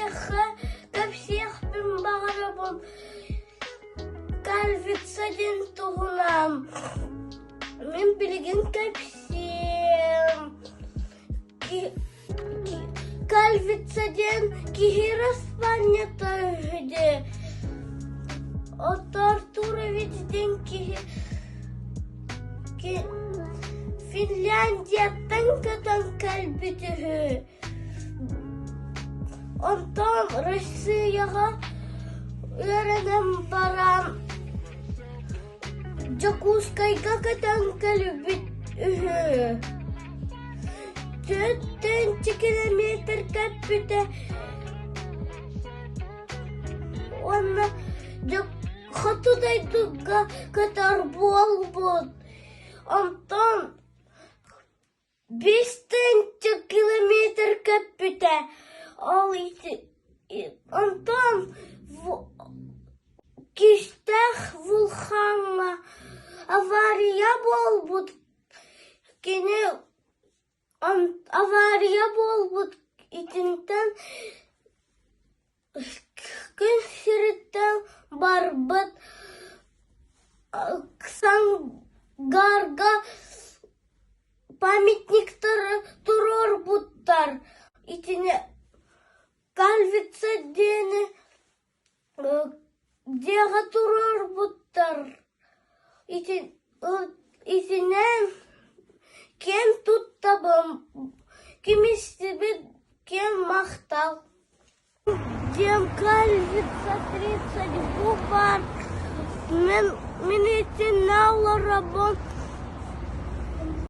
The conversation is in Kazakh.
Капсех пен бағарабын кальвицаден туғынам. Мен білген капсем. Кальвицаден кихирас планета үгіде. Отар Туровичден Финляндия танкадан кальбитігі. Онтан Россияға өрінім барам. Джакускайға катан кальбитігі. 4 километр капіте. Онна Хатудайдуға катар болбуд. Онтан 5 километр капіте. Онтан киштах вулханла авария болбуд. Кене авария болбуд. Итинтен күн сиреттен барбыт. Ксангарга памятниктары турор буттар. Итине кальвица дені деға турор буттар. Итине кен туттабым. Кеместебе кен мақтал. Дем кальвица 30 бупар. Мен итин наулар рабон.